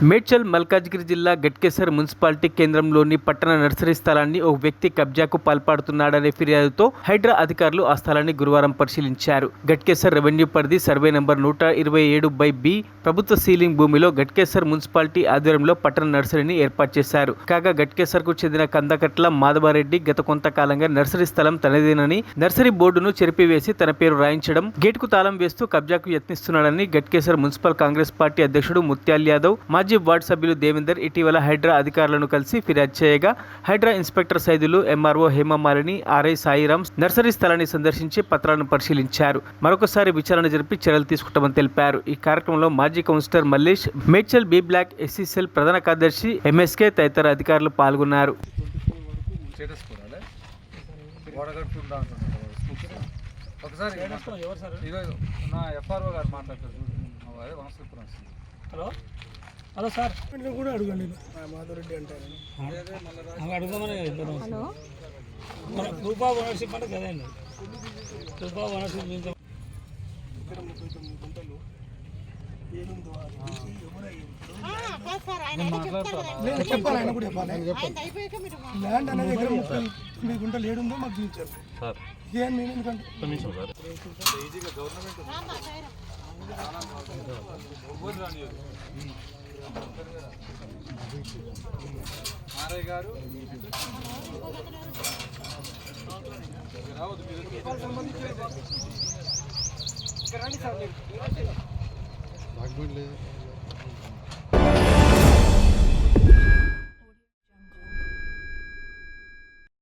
మేడ్చల్ మల్కాజ్గిరి జిల్లా గట్కేసర్ మున్సిపాలిటీ కేంద్రంలోని పట్టణ నర్సరీ స్థలాన్ని ఓ వ్యక్తి కబ్జాకు పాల్పడుతున్నాడనే ఫిర్యాదుతో హైడ్రా అధికారులు ఆ స్థలాన్ని గురువారం పరిశీలించారు. గట్కేసర్ రెవెన్యూ పరిధి సర్వే నంబర్ 127/B ప్రభుత్వ సీలింగ్ భూమిలో గట్కేసర్ మున్సిపాలిటీ ఆధ్వర్యంలో పట్టణ నర్సరీని ఏర్పాటు చేశారు. కాగా గట్కేసర్ కు చెందిన కందకట్ల మాధవారెడ్డి గత కొంతకాలంగా నర్సరీ స్థలం తనదేనని, నర్సరీ బోర్డును చెరిపివేసి తన పేరు రాయించడం, గేటుకు తాళం వేస్తూ కబ్జాకు యత్నిస్తున్నాడని గట్కేసర్ మున్సిపల్ కాంగ్రెస్ పార్టీ అధ్యక్షుడు ముత్యాల్ యాదవ్, మాజీ వార్డు సభ్యులు దేవేందర్ ఇటీవల హైడ్రా అధికారులను కలిసి ఫిర్యాదు చేయగా Hydraa inspector Saidulu, MRO Hemamalini, RI Sairam nursery స్థలాన్ని సందర్శించి పత్రాలను పరిశీలించారు. మరొకసారి విచారణ జరిపి చర్యలు తీసుకుంటామని తెలిపారు. ఈ కార్యక్రమంలో మాజీ councillor Mallesh, Medchal B block SC cell ప్రధాన కార్యదర్శి ఎంఎస్కే తదితర అధికారులు పాల్గొన్నారు. హలో సార్, కూడా అడగండి. మాధవరెడ్డి అంటారు, అడుగుదామని. హలో, మన గ్రూప్ ఆఫ్ ఓనర్షిప్ అంటే కదండి. గ్రూప్ ఆఫ్ ఓనర్షిప్ ఇక్కడ 39 గుంటలు ఏముందో చెప్పాలి. ఆయన కూడా చెప్పాలి. ల్యాండ్ అనేది దగ్గర 39 గుంటలు ఏడుందో మాకు చూపించారు. ఇదే నేను ఎందుకంటే గారు డాక్యుమెంట్ లేదు.